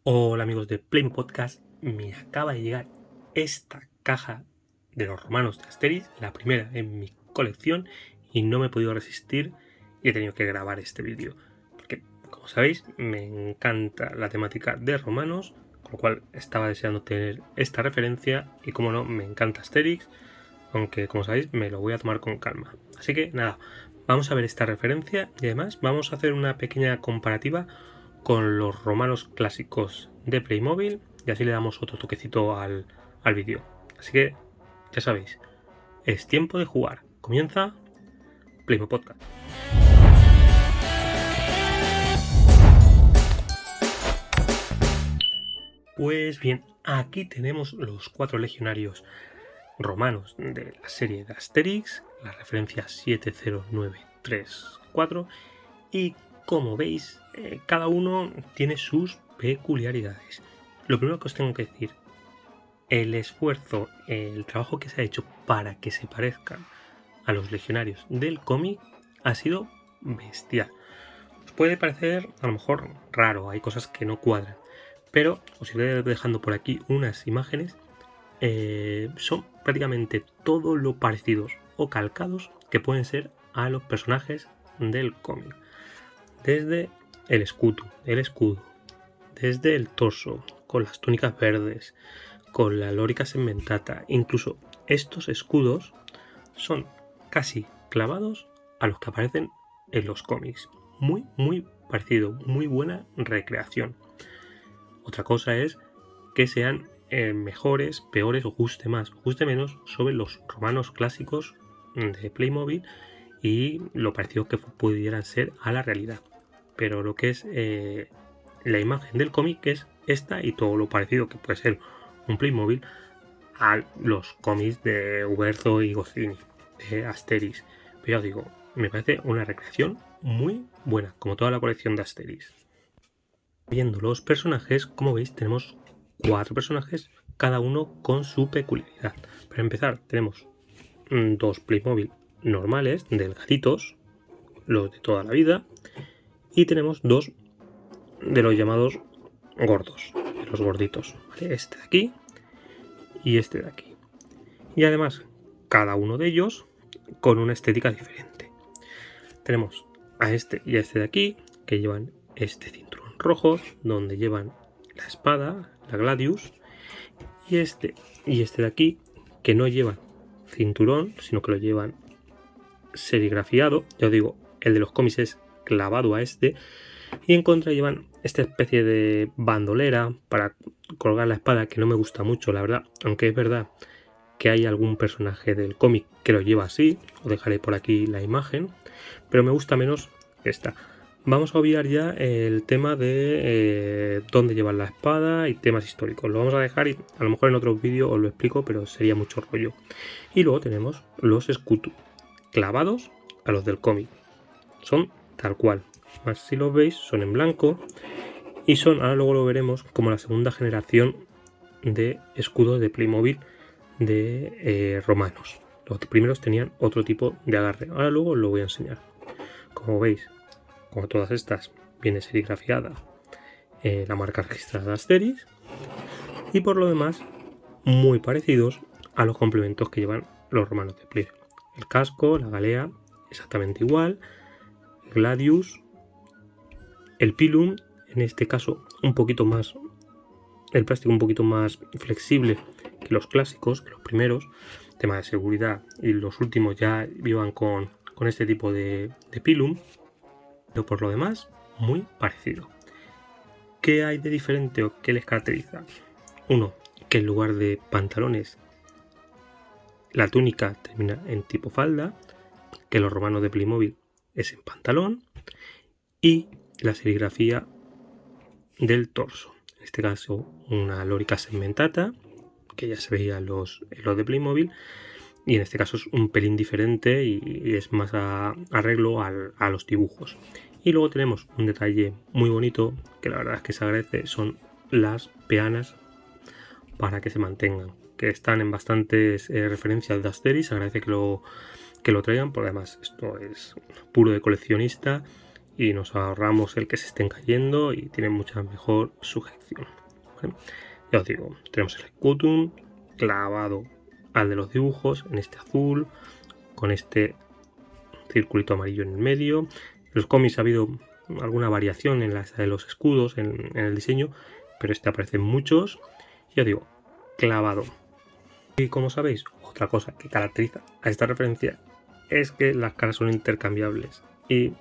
Hola amigos de Playmo Podcast, me acaba de llegar esta caja de los romanos de Asterix, la primera en mi colección, y no me he podido resistir y he tenido que grabar este vídeo. Porque, como sabéis, me encanta la temática de romanos, con lo cual estaba deseando tener esta referencia y, como no, me encanta Asterix, aunque, como sabéis, me lo voy a tomar con calma. Así que, nada, vamos a ver esta referencia y además vamos a hacer una pequeña comparativa con los romanos clásicos de Playmobil y así le damos otro toquecito al vídeo. Así que, ya sabéis, es tiempo de jugar. Comienza Playmo Podcast. Pues bien, aquí tenemos los 4 legionarios romanos de la serie de Asterix, la referencia 70934, y como veis, cada uno tiene sus peculiaridades. Lo primero que os tengo que decir, el esfuerzo, el trabajo que se ha hecho para que se parezcan a los legionarios del cómic ha sido bestial. Os puede parecer a lo mejor raro, hay cosas que no cuadran, pero os iré dejando por aquí unas imágenes. Son prácticamente todo lo parecidos o calcados que pueden ser a los personajes del cómic. Desde el escudo, desde el torso, con las túnicas verdes, con la lórica segmentata, incluso estos escudos son casi clavados a los que aparecen en los cómics. Muy parecido, muy buena recreación. Otra cosa es que sean mejores, peores o guste más o guste menos sobre los romanos clásicos de Playmobil y lo parecido que pudieran ser a la realidad. Pero lo que es la imagen del cómic es esta y todo lo parecido que puede ser un Playmobil a los cómics de Uberto y Goscinny, de Asterix. Pero ya os digo, me parece una recreación muy buena, como toda la colección de Asterix. Viendo los personajes, como veis, tenemos 4 personajes, cada uno con su peculiaridad. Para empezar, tenemos 2 Playmobil normales, delgaditos, los de toda la vida, y tenemos 2 de los llamados gordos, los gorditos, ¿vale? Este de aquí y este de aquí. Y además, cada uno de ellos con una estética diferente. Tenemos a este y a este de aquí, que llevan este cinturón rojo, donde llevan la espada, la Gladius, y este de aquí, que no llevan cinturón, sino que lo llevan serigrafiado. Ya os digo, el de los cómics es clavado a este, y en contra llevan esta especie de bandolera para colgar la espada, que no me gusta mucho, la verdad, aunque es verdad que hay algún personaje del cómic que lo lleva así. Os dejaré por aquí la imagen, pero me gusta menos esta. Vamos a obviar ya el tema de dónde llevan la espada y temas históricos. Lo vamos a dejar y a lo mejor en otro vídeo os lo explico, pero sería mucho rollo. Y luego tenemos los escudos clavados a los del cómic. Son tal cual. Más si los veis, son en blanco y son, ahora luego lo veremos, como la segunda generación de escudos de Playmobil de romanos. Los primeros tenían otro tipo de agarre. Ahora luego os lo voy a enseñar. Como veis, como todas estas, viene serigrafiada la marca registrada de Asterix, y por lo demás muy parecidos a los complementos que llevan los romanos de Playmobil. El casco, la galea, exactamente igual, el Gladius, el pilum, en este caso un poquito más, el plástico un poquito más flexible que los clásicos, que los primeros, tema de seguridad, y los últimos ya iban con este tipo de pilum, pero por lo demás muy parecido. ¿Qué hay de diferente o qué les caracteriza? Uno, que en lugar de pantalones la túnica termina en tipo falda, que los romanos de Playmobil es en pantalón, y la serigrafía del torso, en este caso una lórica segmentata, que ya se veía en los de Playmobil, y en este caso es un pelín diferente y es más arreglo a los dibujos. Y luego tenemos un detalle muy bonito, que la verdad es que se agradece, son las peanas para que se mantengan, que están en bastantes referencias de Asterix. Se agradece que lo traigan, porque además esto es puro de coleccionista y nos ahorramos el que se estén cayendo y tienen mucha mejor sujeción, ¿vale? Ya os digo, tenemos el Scutum clavado al de los dibujos en este azul, con este circulito amarillo en el medio. En los cómics ha habido alguna variación en las de los escudos, en el diseño, pero este aparecen muchos. Ya os digo, clavado. Y como sabéis, otra cosa que caracteriza a esta referencia es que las caras son intercambiables. Y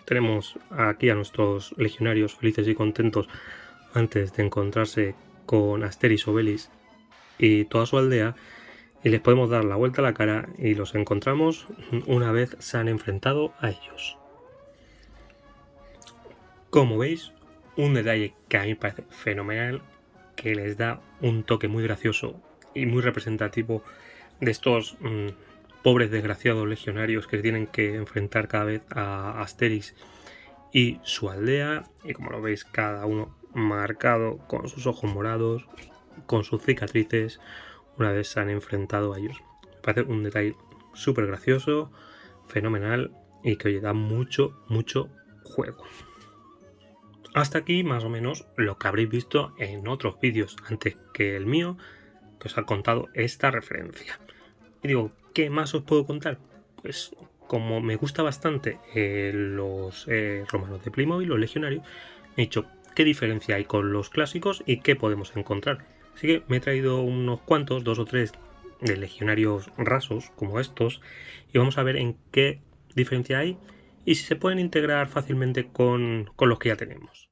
tenemos aquí a nuestros legionarios felices y contentos antes de encontrarse con Asterix, Obelix y toda su aldea, y les podemos dar la vuelta a la cara y los encontramos una vez se han enfrentado a ellos. Como veis, un detalle que a mí me parece fenomenal, que les da un toque muy gracioso y muy representativo de estos pobres desgraciados legionarios que tienen que enfrentar cada vez a Asterix y su aldea, y como lo veis, cada uno marcado con sus ojos morados, con sus cicatrices, una vez se han enfrentado a ellos. Me parece un detalle súper gracioso, fenomenal, y que oye, da mucho juego. Hasta aquí más o menos lo que habréis visto en otros vídeos antes que el mío, que os ha contado esta referencia. Y digo, ¿qué más os puedo contar? Pues como me gusta bastante los romanos de Playmobil, los legionarios, he dicho qué diferencia hay con los clásicos y qué podemos encontrar. Así que me he traído unos cuantos, 2 o 3 de legionarios rasos como estos, y vamos a ver en qué diferencia hay y si se pueden integrar fácilmente con los que ya tenemos.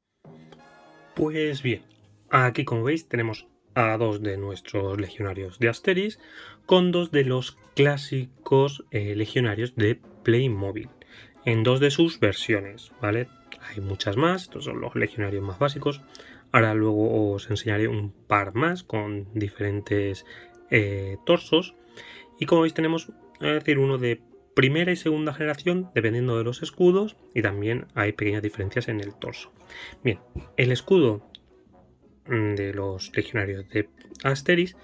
Pues bien, aquí como veis tenemos a 2 de nuestros legionarios de Asterix con 2 de los clásicos legionarios de Playmobil en 2 de sus versiones, ¿vale? Hay muchas más, estos son los legionarios más básicos. Ahora luego os enseñaré un par más con diferentes torsos. Y como veis tenemos, es decir, uno de primera y segunda generación dependiendo de los escudos, y también hay pequeñas diferencias en el torso. Bien, el escudo de los legionarios de Asterix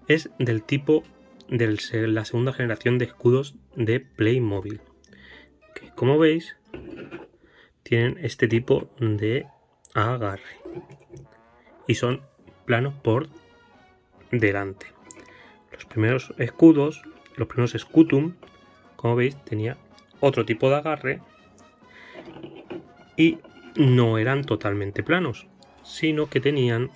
es del tipo de la segunda generación de escudos de Playmobil, que como veis tienen este tipo de agarre y son planos por delante. Los primeros escudos, los primeros Scutum, como veis, tenía otro tipo de agarre y no eran totalmente planos, sino que tenían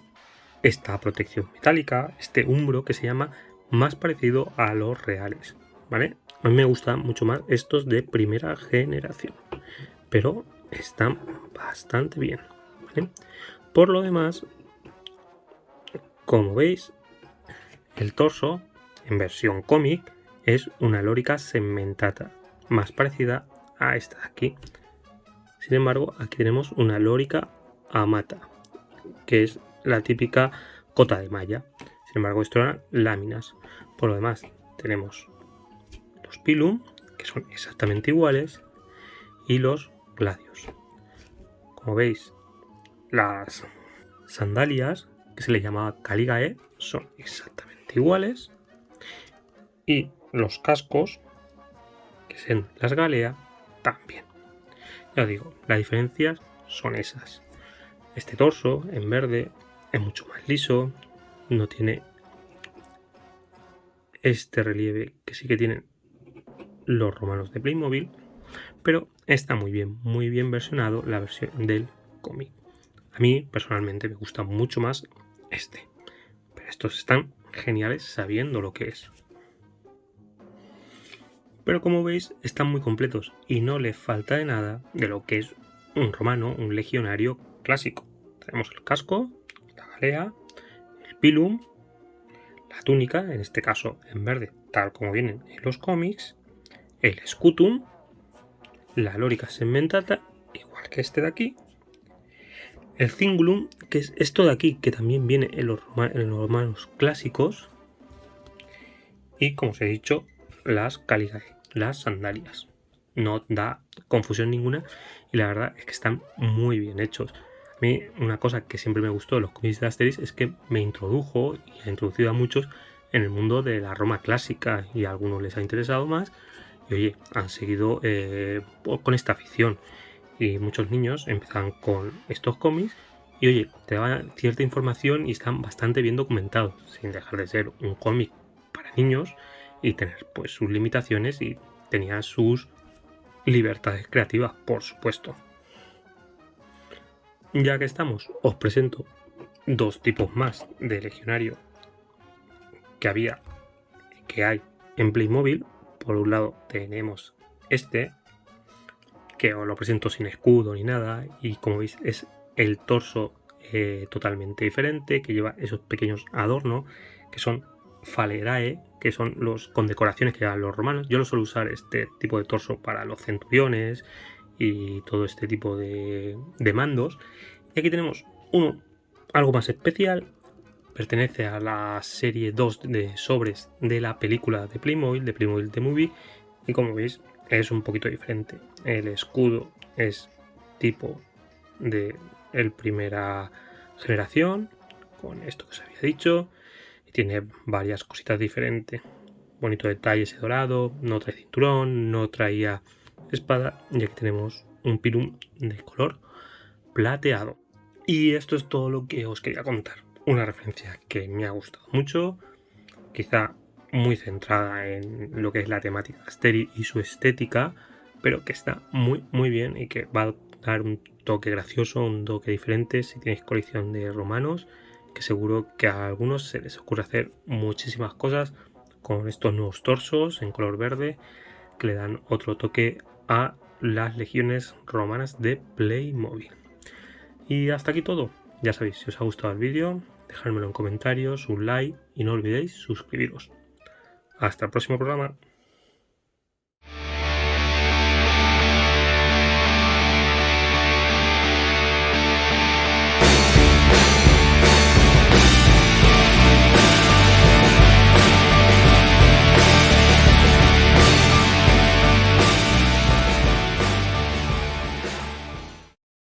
esta protección metálica, este umbro que se llama más parecido a los reales, ¿vale? A mí me gustan mucho más estos de primera generación, pero están bastante bien, ¿vale? Por lo demás, como veis, el torso en versión cómic es una lorica segmentata, más parecida a esta de aquí. Sin embargo, aquí tenemos una lorica amata, que es la típica cota de malla. Sin embargo, esto eran láminas. Por lo demás, tenemos los pilum, que son exactamente iguales, y los gladios. Como veis, las sandalias, que se les llamaba caligae, son exactamente iguales, y los cascos, que son las galea, también. Ya os digo, las diferencias son esas. Este torso en verde es mucho más liso, no tiene este relieve que sí que tienen los romanos de Playmobil, pero está muy bien versionado la versión del cómic. A mí personalmente me gusta mucho más este, pero estos están geniales sabiendo lo que es. Pero como veis están muy completos y no les falta de nada de lo que es un romano, un legionario clásico. Tenemos el casco, la galea, el pilum, la túnica, en este caso en verde, tal como vienen en los cómics, el scutum, la lorica segmentata, igual que este de aquí, el cingulum, que es esto de aquí, que también viene en los romanos clásicos, y como os he dicho, las caligae, las sandalias. No da confusión ninguna y la verdad es que están muy bien hechos. A mí una cosa que siempre me gustó de los cómics de Asterix es que me introdujo y ha introducido a muchos en el mundo de la Roma clásica, y a algunos les ha interesado más y oye, han seguido con esta afición. y muchos niños empezaban con estos cómics y oye, te daban cierta información y están bastante bien documentados, sin dejar de ser un cómic para niños y tener pues sus limitaciones y tenía sus libertades creativas, por supuesto. Ya que estamos, os presento dos tipos más de legionario que hay en Playmobil. Por un lado tenemos este, que os lo presento sin escudo ni nada, y como veis es el torso totalmente diferente, que lleva esos pequeños adornos que son falerae, que son los condecoraciones que llevan los romanos. Yo lo suelo usar este tipo de torso para los centuriones y todo este tipo de mandos. Y aquí tenemos uno algo más especial. Pertenece a la serie 2 de sobres de la película de Playmobil The Movie, y como veis es un poquito diferente. El escudo es tipo de el primera generación, con esto que os había dicho, y tiene varias cositas diferentes. Bonito detalle ese dorado, no trae cinturón, no traía espada, y aquí tenemos un pirum de color plateado. Y esto es todo lo que os quería contar. Una referencia que me ha gustado mucho, quizá muy centrada en lo que es la temática Asteri y su estética, pero que está muy bien y que va a dar un toque gracioso, un toque diferente si tenéis colección de romanos, que seguro que a algunos se les ocurre hacer muchísimas cosas con estos nuevos torsos en color verde que le dan otro toque a las legiones romanas de Playmobil. Y hasta aquí todo. Ya sabéis, si os ha gustado el vídeo, dejádmelo en comentarios, un like y no olvidéis suscribiros. Hasta el próximo programa.